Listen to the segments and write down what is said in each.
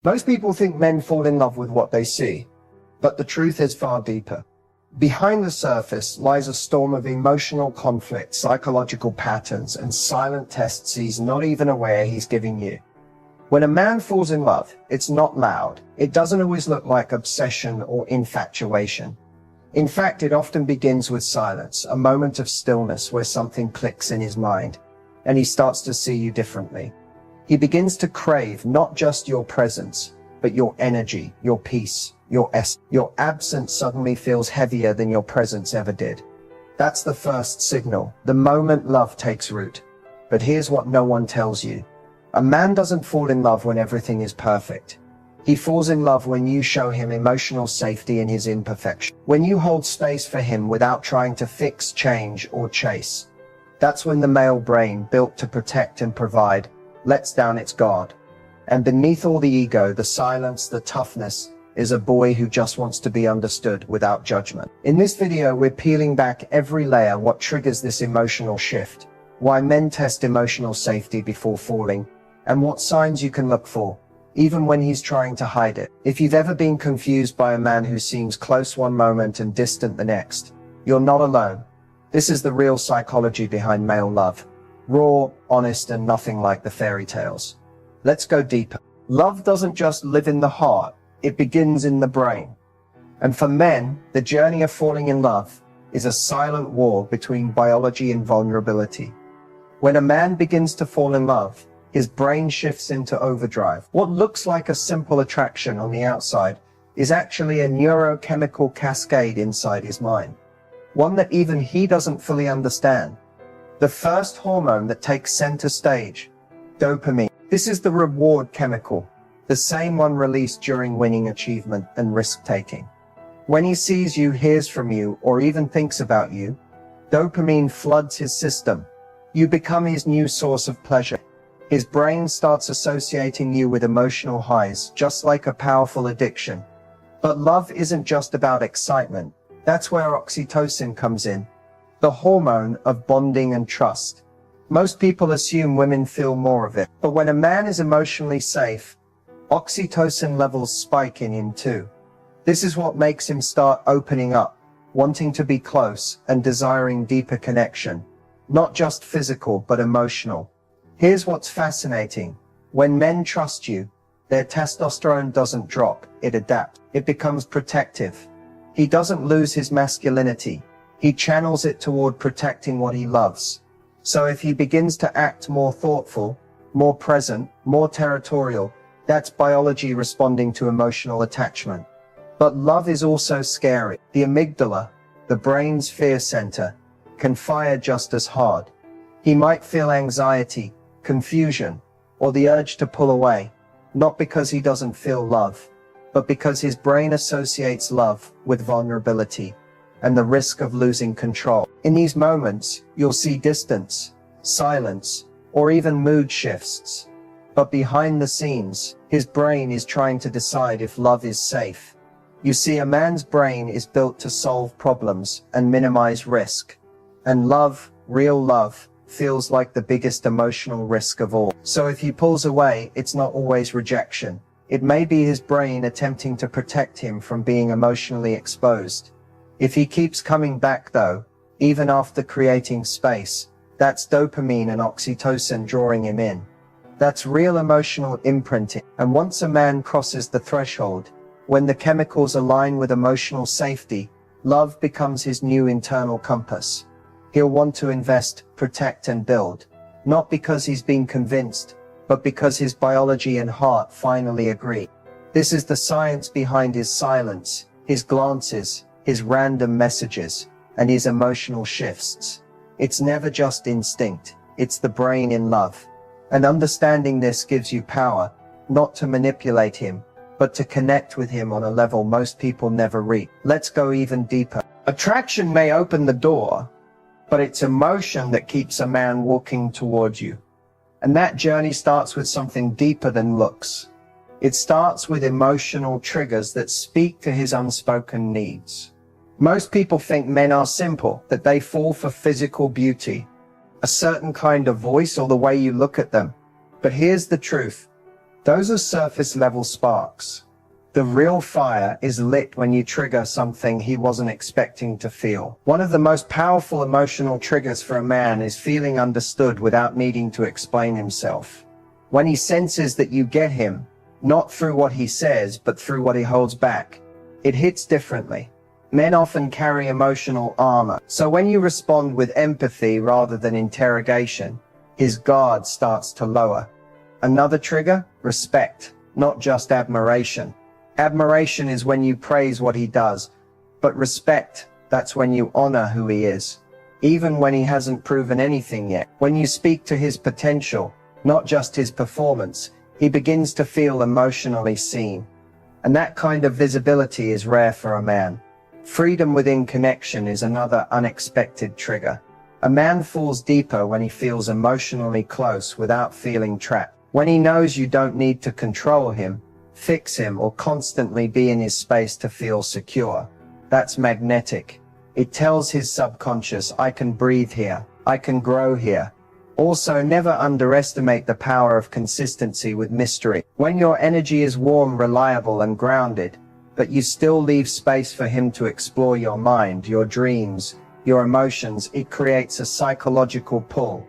Most people think men fall in love with what they see, but the truth is far deeper. Behind the surface lies a storm of emotional conflict, psychological patterns, and silent tests he's not even aware he's giving you. When a man falls in love, it's not loud. It doesn't always look like obsession or infatuation. In fact, it often begins with silence, a moment of stillness where something clicks in his mind, and he starts to see you differently. He begins to crave not just your presence, but your energy, your peace, your essence. Your absence suddenly feels heavier than your presence ever did. That's the first signal, the moment love takes root. But here's what no one tells you. A man doesn't fall in love when everything is perfect. He falls in love when you show him emotional safety in his imperfection. When you hold space for him without trying to fix, change, or chase. That's when the male brain, built to protect and provide, lets down its guard. And beneath all the ego, the silence, the toughness, is a boy who just wants to be understood without judgment. In this video, we're peeling back every layer, what triggers this emotional shift, why men test emotional safety before falling, and what signs you can look for, even when he's trying to hide it. If you've ever been confused by a man who seems close one moment and distant the next, you're not alone. This is the real psychology behind male love. Raw, honest, and nothing like the fairy tales. Let's go deeper. Love doesn't just live in the heart, it begins in the brain. And for men, the journey of falling in love is a silent war between biology and vulnerability. When a man begins to fall in love, his brain shifts into overdrive. What looks like a simple attraction on the outside is actually a neurochemical cascade inside his mind. One that even he doesn't fully understand. The first hormone that takes center stage, dopamine. This is the reward chemical, the same one released during winning, achievement, and risk-taking. When he sees you, hears from you, or even thinks about you, dopamine floods his system. You become his new source of pleasure. His brain starts associating you with emotional highs, just like a powerful addiction. But love isn't just about excitement. That's where oxytocin comes in, the hormone of bonding and trust. Most people assume women feel more of it, but when a man is emotionally safe, oxytocin levels spike in him too. This is what makes him start opening up, wanting to be close and desiring deeper connection, not just physical but emotional. Here's what's fascinating. When men trust you, their testosterone doesn't drop, it adapts. It becomes protective. He doesn't lose his masculinity. He channels it toward protecting what he loves. So if he begins to act more thoughtful, more present, more territorial, that's biology responding to emotional attachment. But love is also scary. The amygdala, the brain's fear center, can fire just as hard. He might feel anxiety, confusion, or the urge to pull away, not because he doesn't feel love, but because his brain associates love with vulnerability and the risk of losing control. In these moments, you'll see distance, silence, or even mood shifts. But behind the scenes, his brain is trying to decide if love is safe. You see, a man's brain is built to solve problems and minimize risk. And love, real love, feels like the biggest emotional risk of all. So if he pulls away, it's not always rejection. It may be his brain attempting to protect him from being emotionally exposed. If he keeps coming back though, even after creating space, that's dopamine and oxytocin drawing him in. That's real emotional imprinting. And once a man crosses the threshold, when the chemicals align with emotional safety, love becomes his new internal compass. He'll want to invest, protect, and build, not because he's been convinced, but because his biology and heart finally agree. This is the science behind his silence, his glances, his random messages, and his emotional shifts. It's never just instinct, it's the brain in love. And understanding this gives you power, not to manipulate him, but to connect with him on a level most people never reach. Let's go even deeper. Attraction may open the door, but it's emotion that keeps a man walking towards you. And that journey starts with something deeper than looks. It starts with emotional triggers that speak to his unspoken needs. Most people think men are simple, that they fall for physical beauty, a certain kind of voice, or the way you look at them. But here's the truth. Those are surface level sparks. The real fire is lit when you trigger something he wasn't expecting to feel. One of the most powerful emotional triggers for a man is feeling understood without needing to explain himself. When he senses that you get him, not through what he says, but through what he holds back, it hits differently. Men often carry emotional armor, so when you respond with empathy rather than interrogation, his guard starts to lower. Another trigger? Respect, not just admiration. Admiration is when you praise what he does, but respect, that's when you honor who he is, even when he hasn't proven anything yet. When you speak to his potential, not just his performance, he begins to feel emotionally seen. And that kind of visibility is rare for a man. Freedom within connection is another unexpected trigger. A man falls deeper when he feels emotionally close without feeling trapped. When he knows you don't need to control him, fix him, or constantly be in his space to feel secure. That's magnetic. It tells his subconscious, I can breathe here, I can grow here. Also, never underestimate the power of consistency with mystery. When your energy is warm, reliable, and grounded, but you still leave space for him to explore your mind, your dreams, your emotions, it creates a psychological pull.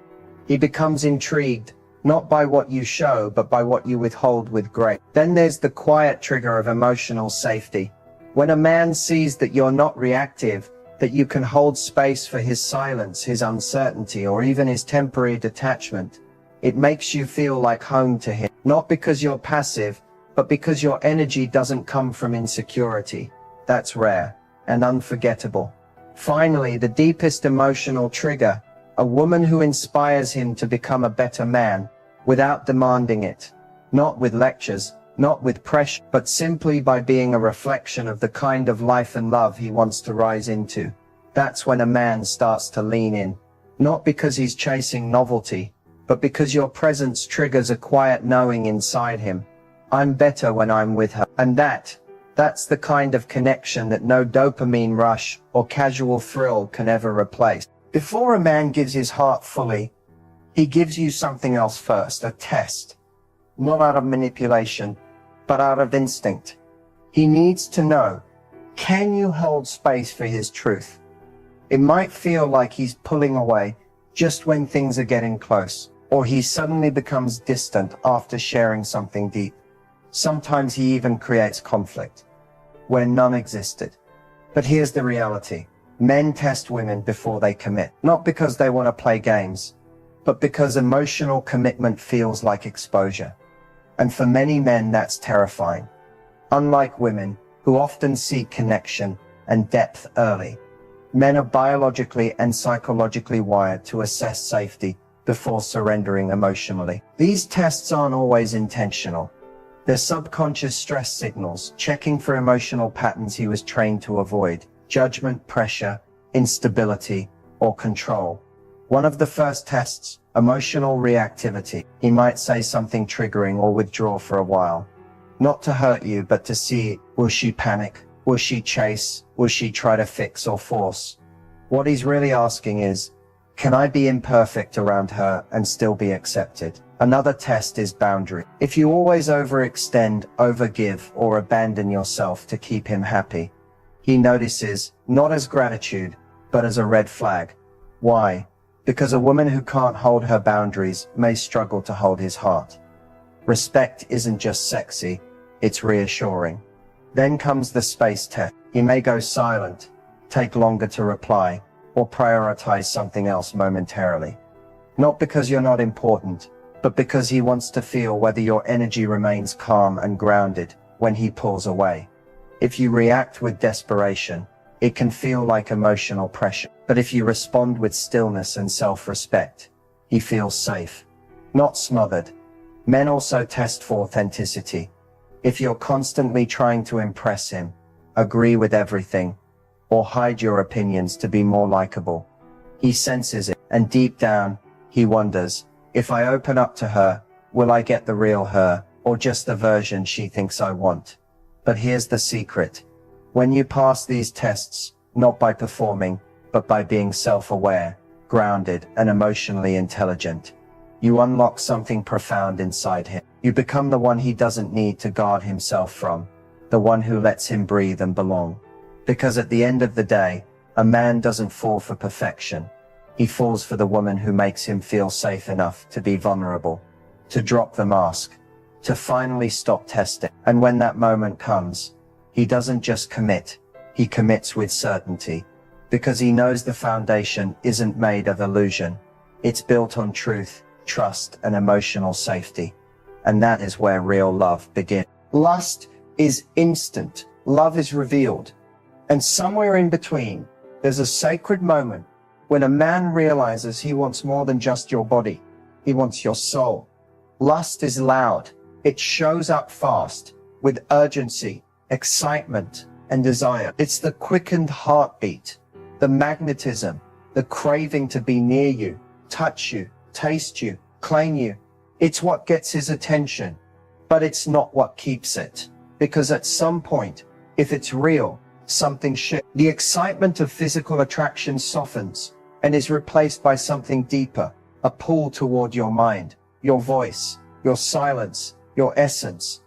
He becomes intrigued, not by what you show, but by what you withhold with grace. Then there's the quiet trigger of emotional safety. When a man sees that you're not reactive, that you can hold space for his silence, his uncertainty, or even his temporary detachment, it makes you feel like home to him. Not because you're passive, but because your energy doesn't come from insecurity. That's rare and unforgettable. Finally, the deepest emotional trigger, a woman who inspires him to become a better man without demanding it. Not with lectures, not with pressure, but simply by being a reflection of the kind of life and love he wants to rise into. That's when a man starts to lean in. Not because he's chasing novelty, but because your presence triggers a quiet knowing inside him. I'm better when I'm with her. And that's the kind of connection that no dopamine rush or casual thrill can ever replace. Before a man gives his heart fully, he gives you something else first, a test. Not out of manipulation, but out of instinct. He needs to know, can you hold space for his truth? It might feel like he's pulling away just when things are getting close, or he suddenly becomes distant after sharing something deep. Sometimes he even creates conflict where none existed. But here's the reality. Men test women before they commit, not because they want to play games, but because emotional commitment feels like exposure. And for many men, that's terrifying. Unlike women, who often seek connection and depth early, men are biologically and psychologically wired to assess safety before surrendering emotionally. These tests aren't always intentional. They're subconscious stress signals, checking for emotional patterns he was trained to avoid: judgment, pressure, instability, or control. One of the first tests, emotional reactivity. He might say something triggering or withdraw for a while. Not to hurt you, but to see, will she panic? Will she chase? Will she try to fix or force? What he's really asking is, can I be imperfect around her and still be accepted? Another test is boundary. If you always overextend, overgive, or abandon yourself to keep him happy, he notices, not as gratitude, but as a red flag. Why? Because a woman who can't hold her boundaries may struggle to hold his heart. Respect isn't just sexy, it's reassuring. Then comes the space test. He may go silent, take longer to reply, or prioritize something else momentarily. Not because you're not important, but because he wants to feel whether your energy remains calm and grounded when he pulls away. If you react with desperation, it can feel like emotional pressure. But if you respond with stillness and self-respect, he feels safe, not smothered. Men also test for authenticity. If you're constantly trying to impress him, agree with everything, or hide your opinions to be more likable, he senses it, and deep down, he wonders, if I open up to her, will I get the real her, or just the version she thinks I want? But here's the secret. When you pass these tests, not by performing, but by being self-aware, grounded, and emotionally intelligent, you unlock something profound inside him. You become the one he doesn't need to guard himself from, the one who lets him breathe and belong. Because at the end of the day, a man doesn't fall for perfection. He falls for the woman who makes him feel safe enough to be vulnerable, to drop the mask, to finally stop testing. And when that moment comes, he doesn't just commit, he commits with certainty. Because he knows the foundation isn't made of illusion. It's built on truth, trust, and emotional safety. And that is where real love begins. Lust is instant. Love is revealed. And somewhere in between, there's a sacred moment when a man realizes he wants more than just your body. He wants your soul. Lust is loud. It shows up fast, with urgency, excitement, and desire. It's the quickened heartbeat, the magnetism, the craving to be near you, touch you, taste you, claim you. It's what gets his attention, but it's not what keeps it. Because at some point, if it's real, something shifts. The excitement of physical attraction softens and is replaced by something deeper, a pull toward your mind, your voice, your silence, your essence.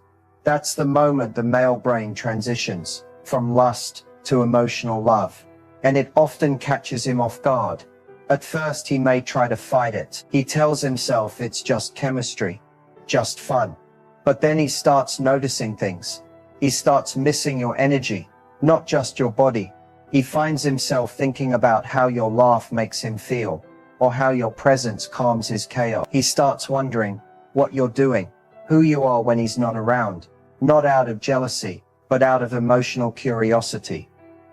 That's the moment the male brain transitions from lust to emotional love, and it often catches him off guard. At first he may try to fight it. He tells himself it's just chemistry, just fun. But then he starts noticing things. He starts missing your energy, not just your body. He finds himself thinking about how your laugh makes him feel, or how your presence calms his chaos. He starts wondering what you're doing, who you are when he's not around, not out of jealousy, but out of emotional curiosity.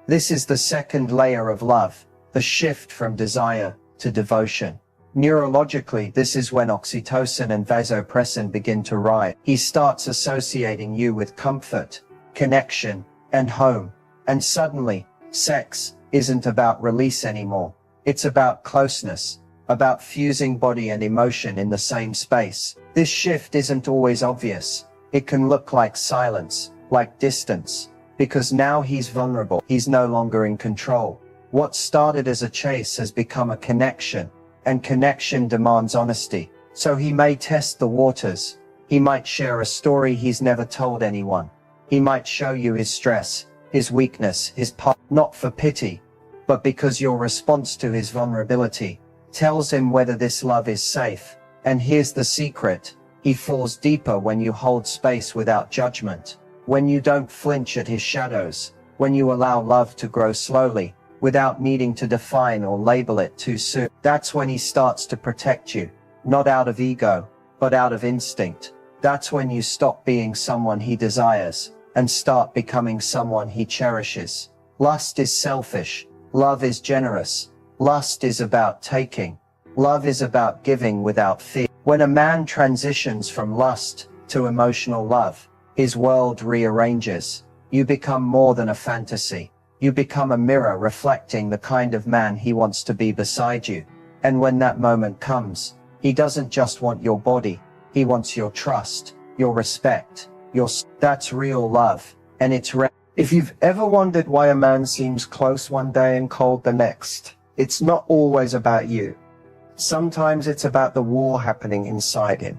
This is the second layer of love, the shift from desire to devotion. Neurologically, this is when oxytocin and vasopressin begin to rise. He starts associating you with comfort, connection, and home. And suddenly, sex isn't about release anymore. It's about closeness, about fusing body and emotion in the same space. This shift isn't always obvious. It can look like silence, like distance, because now he's vulnerable. He's no longer in control. What started as a chase has become a connection, and connection demands honesty. So he may test the waters. He might share a story he's never told anyone. He might show you his stress, his weakness, his part, not for pity, but because your response to his vulnerability tells him whether this love is safe. And here's the secret. He falls deeper when you hold space without judgment, when you don't flinch at his shadows, when you allow love to grow slowly, without needing to define or label it too soon. That's when he starts to protect you, not out of ego, but out of instinct. That's when you stop being someone he desires and start becoming someone he cherishes. Lust is selfish. Love is generous. Lust is about taking. Love is about giving without fear. When a man transitions from lust to emotional love, his world rearranges. You become more than a fantasy. You become a mirror reflecting the kind of man he wants to be beside you. And when that moment comes, he doesn't just want your body. He wants your trust, your respect, that's real love. And it's If you've ever wondered why a man seems close one day and cold the next, it's not always about you. Sometimes it's about the war happening inside him.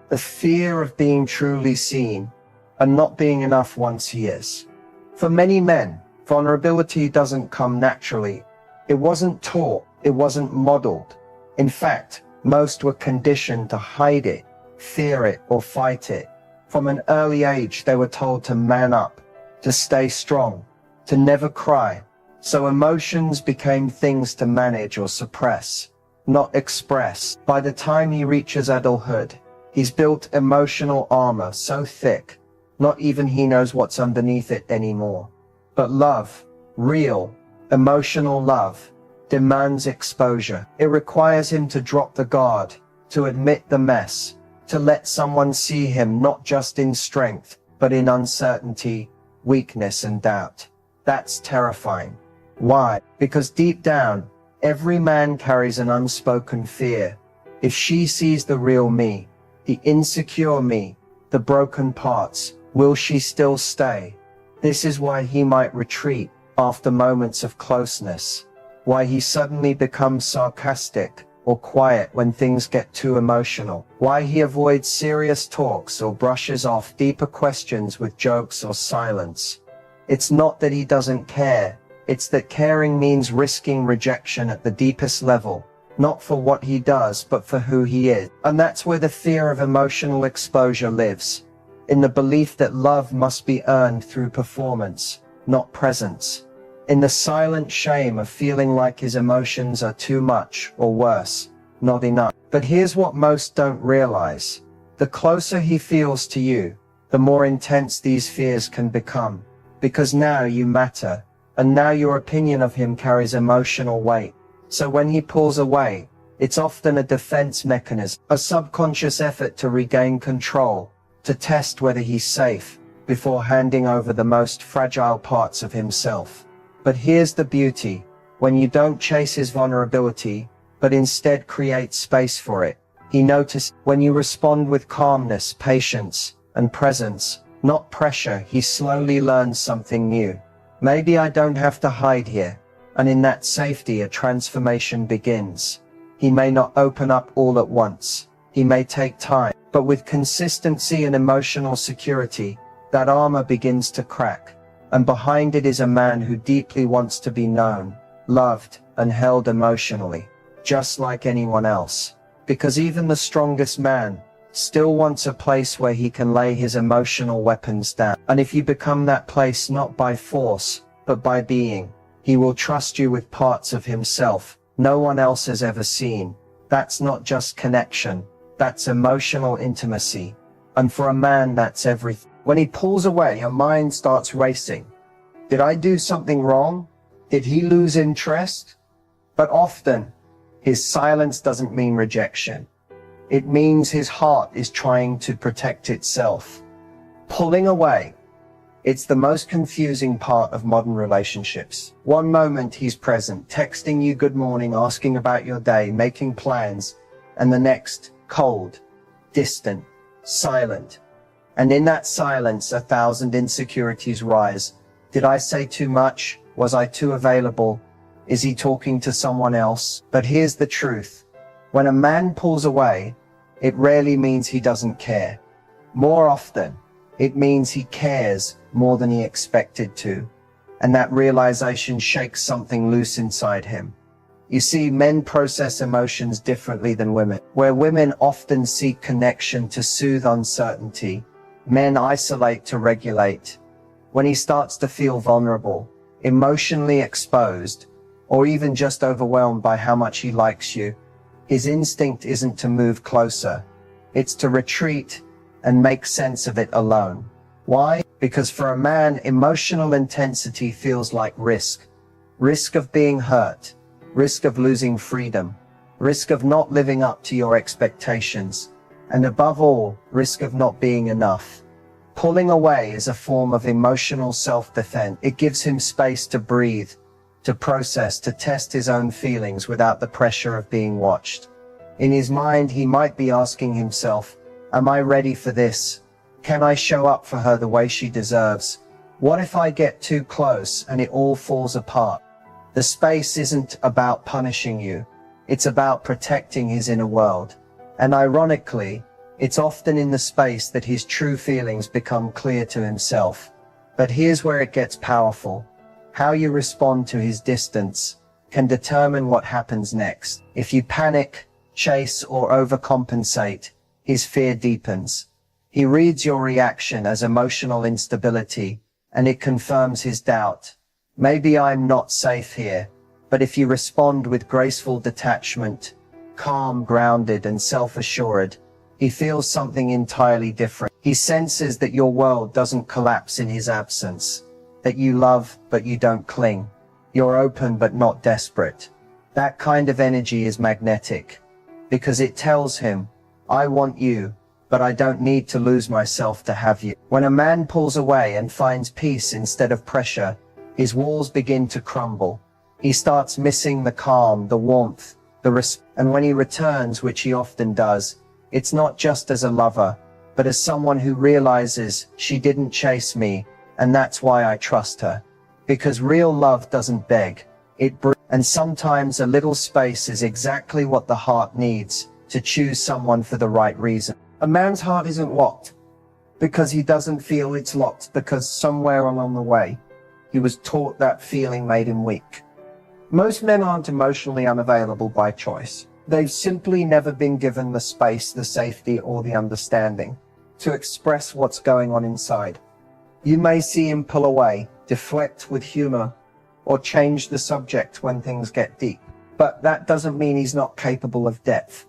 The fear of being truly seen and not being enough once he is. For many men, vulnerability doesn't come naturally. It wasn't taught. It wasn't modeled. In fact, most were conditioned to hide it, fear it, or fight it. From an early age, they were told to man up, to stay strong, to never cry. So emotions became things to manage or suppress, not express. By the time he reaches adulthood, he's built emotional armor so thick, not even he knows what's underneath it anymore. But love, real, emotional love, demands exposure. It requires him to drop the guard, to admit the mess, to let someone see him not just in strength, but in uncertainty, weakness, and doubt. That's terrifying. Why? Because deep down, every man carries an unspoken fear. If she sees the real me, the insecure me, the broken parts, will she still stay? This is why he might retreat after moments of closeness, why he suddenly becomes sarcastic, or quiet when things get too emotional. Why he avoids serious talks or brushes off deeper questions with jokes or silence. It's not that he doesn't care. It's that caring means risking rejection at the deepest level, not for what he does, but for who he is. And that's where the fear of emotional exposure lives, in the belief that love must be earned through performance, not presence. In the silent shame of feeling like his emotions are too much, or worse, not enough. But here's what most don't realize. The closer he feels to you, the more intense these fears can become. Because now you matter, and now your opinion of him carries emotional weight. So when he pulls away, it's often a defense mechanism, a subconscious effort to regain control, to test whether he's safe, before handing over the most fragile parts of himself. But here's the beauty: when you don't chase his vulnerability, but instead create space for it, he notices. When you respond with calmness, patience, and presence, not pressure, he slowly learns something new. Maybe I don't have to hide here. And in that safety, a transformation begins. He may not open up all at once. He may take time. But with consistency and emotional security, that armor begins to crack. And behind it is a man who deeply wants to be known, loved, and held emotionally, just like anyone else. Because even the strongest man still wants a place where he can lay his emotional weapons down. And if you become that place not by force, but by being, he will trust you with parts of himself no one else has ever seen. That's not just connection, that's emotional intimacy. And for a man, that's everything. When he pulls away, your mind starts racing. Did I do something wrong? Did he lose interest? But often, his silence doesn't mean rejection. It means his heart is trying to protect itself. Pulling away. It's the most confusing part of modern relationships. One moment he's present, texting you good morning, asking about your day, making plans, and the next, cold, distant, silent. And in that silence, 1,000 insecurities rise. Did I say too much? Was I too available? Is he talking to someone else? But here's the truth. When a man pulls away, it rarely means he doesn't care. More often, it means he cares more than he expected to. And that realization shakes something loose inside him. You see, men process emotions differently than women. Where women often seek connection to soothe uncertainty, men isolate to regulate. When he starts to feel vulnerable, emotionally exposed, or even just overwhelmed by how much he likes you, his instinct isn't to move closer. It's to retreat and make sense of it alone. Why? Because for a man, emotional intensity feels like risk. Risk of being hurt, risk of losing freedom, risk of not living up to your expectations, and above all, risk of not being enough. Pulling away is a form of emotional self-defense. It gives him space to breathe, to process, to test his own feelings without the pressure of being watched. In his mind, he might be asking himself, am I ready for this? Can I show up for her the way she deserves? What if I get too close and it all falls apart? The space isn't about punishing you. It's about protecting his inner world. And ironically, it's often in the space that his true feelings become clear to himself. But here's where it gets powerful. How you respond to his distance can determine what happens next. If you panic, chase, or overcompensate, his fear deepens. He reads your reaction as emotional instability, and it confirms his doubt. Maybe I'm not safe here. But if you respond with graceful detachment, calm, grounded, and self-assured, he feels something entirely different. He senses that your world doesn't collapse in his absence, that you love, but you don't cling. You're open, but not desperate. That kind of energy is magnetic, because it tells him, I want you, but I don't need to lose myself to have you. When a man pulls away and finds peace instead of pressure, his walls begin to crumble. He starts missing the calm, the warmth, and when he returns, which he often does, it's not just as a lover, but as someone who realizes she didn't chase me, and that's why I trust her. Because real love doesn't beg, it And sometimes a little space is exactly what the heart needs to choose someone for the right reason. A man's heart isn't locked because he doesn't feel it's locked, because somewhere along the way, he was taught that feeling made him weak. Most men aren't emotionally unavailable by choice. They've simply never been given the space, the safety, or the understanding to express what's going on inside. You may see him pull away, deflect with humor, or change the subject when things get deep. But that doesn't mean he's not capable of depth.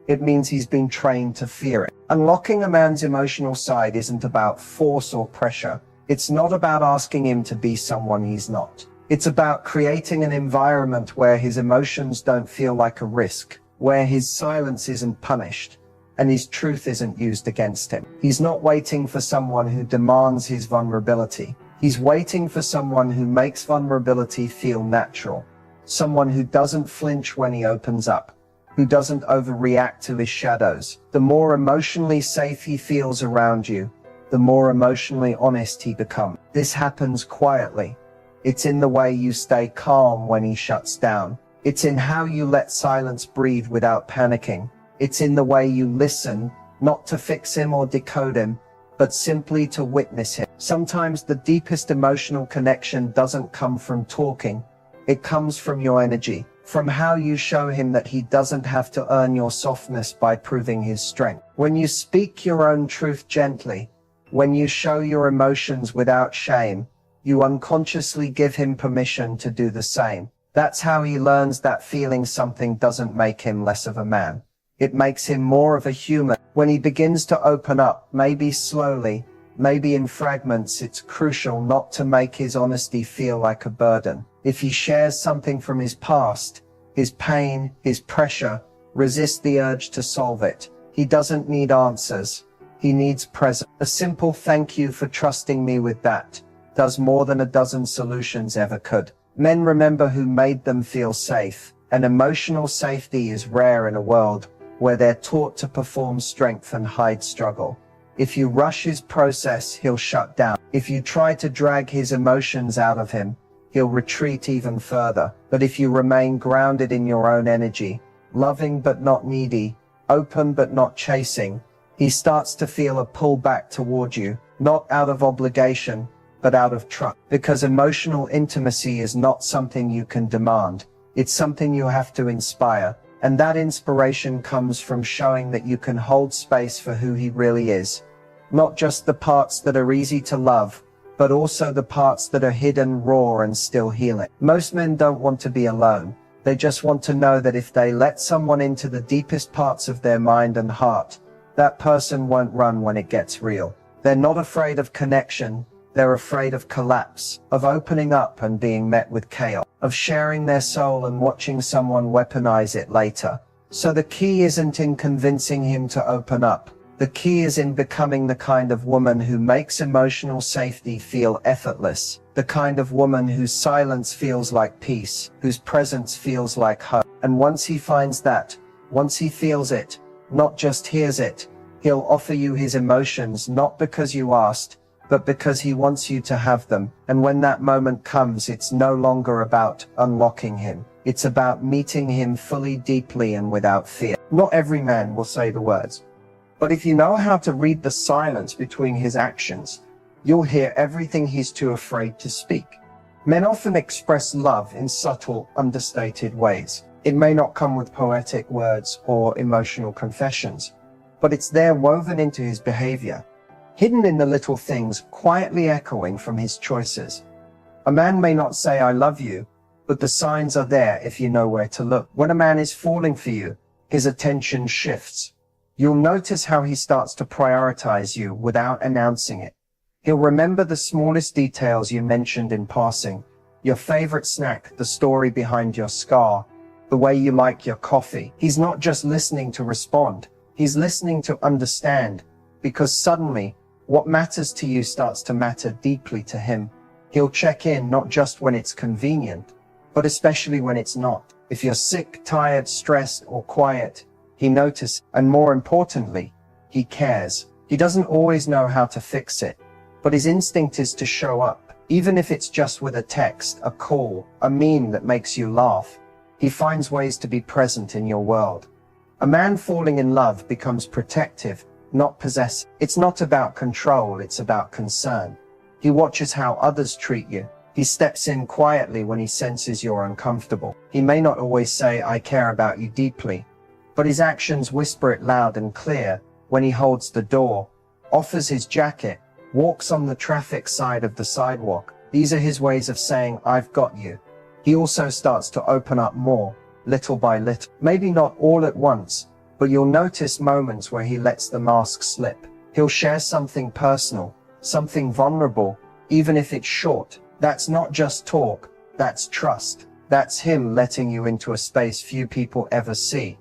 It means he's been trained to fear it. Unlocking a man's emotional side isn't about force or pressure. It's not about asking him to be someone he's not. It's about creating an environment where his emotions don't feel like a risk, where his silence isn't punished, and his truth isn't used against him. He's not waiting for someone who demands his vulnerability. He's waiting for someone who makes vulnerability feel natural. Someone who doesn't flinch when he opens up, who doesn't overreact to his shadows. The more emotionally safe he feels around you, the more emotionally honest he becomes. This happens quietly. It's in the way you stay calm when he shuts down. It's in how you let silence breathe without panicking. It's in the way you listen, not to fix him or decode him, but simply to witness him. Sometimes the deepest emotional connection doesn't come from talking. It comes from your energy, from how you show him that he doesn't have to earn your softness by proving his strength. When you speak your own truth gently, when you show your emotions without shame, you unconsciously give him permission to do the same. That's how he learns that feeling something doesn't make him less of a man. It makes him more of a human. When he begins to open up, maybe slowly, maybe in fragments, it's crucial not to make his honesty feel like a burden. If he shares something from his past, his pain, his pressure, resist the urge to solve it. He doesn't need answers. He needs presence. A simple thank you for trusting me with that does more than a dozen solutions ever could. Men remember who made them feel safe, and emotional safety is rare in a world where they're taught to perform strength and hide struggle. If you rush his process, he'll shut down. If you try to drag his emotions out of him, he'll retreat even further. But if you remain grounded in your own energy, loving but not needy, open but not chasing, he starts to feel a pull back toward you, not out of obligation, but out of trust. Because emotional intimacy is not something you can demand. It's something you have to inspire. And that inspiration comes from showing that you can hold space for who he really is. Not just the parts that are easy to love, but also the parts that are hidden, raw, and still healing. Most men don't want to be alone. They just want to know that if they let someone into the deepest parts of their mind and heart, that person won't run when it gets real. They're not afraid of connection. They're afraid of collapse, of opening up and being met with chaos, of sharing their soul and watching someone weaponize it later. So the key isn't in convincing him to open up. The key is in becoming the kind of woman who makes emotional safety feel effortless. The kind of woman whose silence feels like peace, whose presence feels like hope. And once he finds that, once he feels it, not just hears it, he'll offer you his emotions, not because you asked, but because he wants you to have them. And when that moment comes, it's no longer about unlocking him. It's about meeting him fully, deeply, and without fear. Not every man will say the words, but if you know how to read the silence between his actions, you'll hear everything he's too afraid to speak. Men often express love in subtle, understated ways. It may not come with poetic words or emotional confessions, but it's there woven into his behavior, hidden in the little things, quietly echoing from his choices. A man may not say "I love you," but the signs are there if you know where to look. When a man is falling for you, his attention shifts. You'll notice how he starts to prioritize you without announcing it. He'll remember the smallest details you mentioned in passing, your favorite snack, the story behind your scar, the way you like your coffee. He's not just listening to respond, he's listening to understand, because suddenly, what matters to you starts to matter deeply to him. He'll check in not just when it's convenient, but especially when it's not. If you're sick, tired, stressed, or quiet, he notices, and more importantly, he cares. He doesn't always know how to fix it, but his instinct is to show up, Even if it's just with a text, a call, a meme that makes you laugh, he finds ways to be present in your world. A man falling in love becomes protective, not possessive. It's not about control, it's about concern. He watches how others treat you. He steps in quietly when he senses you're uncomfortable. He may not always say, "I care about you deeply," but his actions whisper it loud and clear when he holds the door, offers his jacket, walks on the traffic side of the sidewalk. These are his ways of saying, "I've got you." He also starts to open up more, little by little. Maybe not all at once, but you'll notice moments where he lets the mask slip. He'll share something personal, something vulnerable, even if it's short. That's not just talk, that's trust. That's him letting you into a space few people ever see.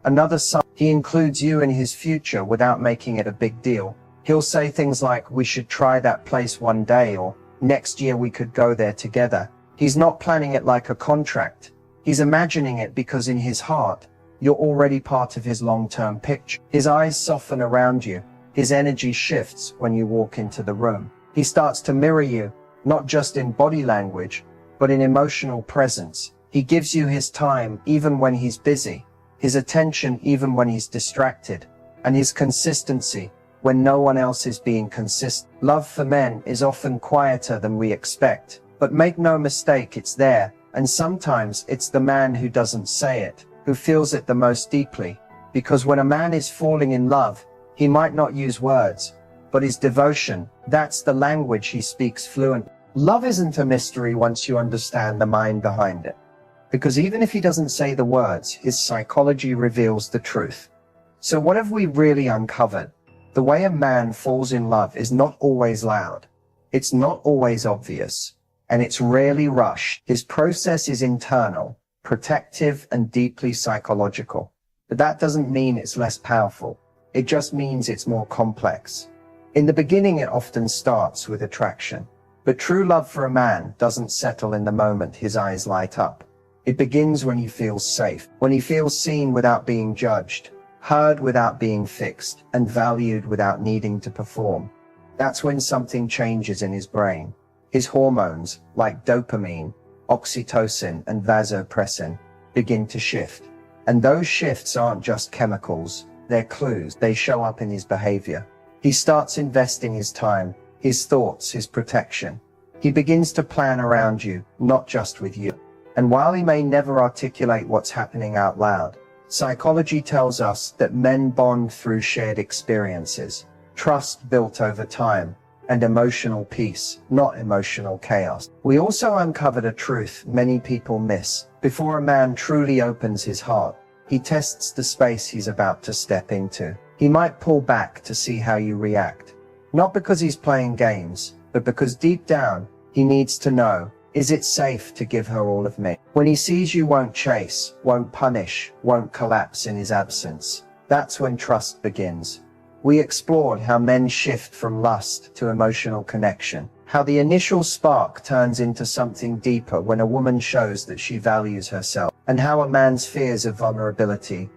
Another sign, he includes you in his future without making it a big deal. He'll say things like, "We should try that place one day," or "Next year we could go there together." He's not planning it like a contract. He's imagining it because in his heart, you're already part of his long-term picture. His eyes soften around you. His energy shifts when you walk into the room. He starts to mirror you, not just in body language, but in emotional presence. He gives you his time even when he's busy, his attention even when he's distracted, and his consistency when no one else is being consistent. Love for men is often quieter than we expect, but make no mistake, it's there, and sometimes it's the man who doesn't say it, who feels it the most deeply. Because when a man is falling in love, he might not use words, but his devotion, that's the language he speaks fluently. Love isn't a mystery once you understand the mind behind it. Because even if he doesn't say the words, his psychology reveals the truth. So what have we really uncovered? The way a man falls in love is not always loud. It's not always obvious. And it's rarely rushed. His process is internal, protective, and deeply psychological. But that doesn't mean it's less powerful. It just means it's more complex. In the beginning, it often starts with attraction. But true love for a man doesn't settle in the moment his eyes light up. It begins when he feels safe, when he feels seen without being judged, heard without being fixed, and valued without needing to perform. That's when something changes in his brain. His hormones, like dopamine, oxytocin, and vasopressin, begin to shift. And those shifts aren't just chemicals, they're clues. They show up in his behavior. He starts investing his time, his thoughts, his protection. He begins to plan around you, not just with you. And while he may never articulate what's happening out loud, psychology tells us that men bond through shared experiences, trust built over time, and emotional peace, not emotional chaos. We also uncovered a truth many people miss. Before a man truly opens his heart, he tests the space he's about to step into. He might pull back to see how you react. Not because he's playing games, but because deep down, he needs to know, is it safe to give her all of me? When he sees you won't chase, won't punish, won't collapse in his absence, that's when trust begins. We explored how men shift from lust to emotional connection, how the initial spark turns into something deeper when a woman shows that she values herself, and how a man's fears of vulnerability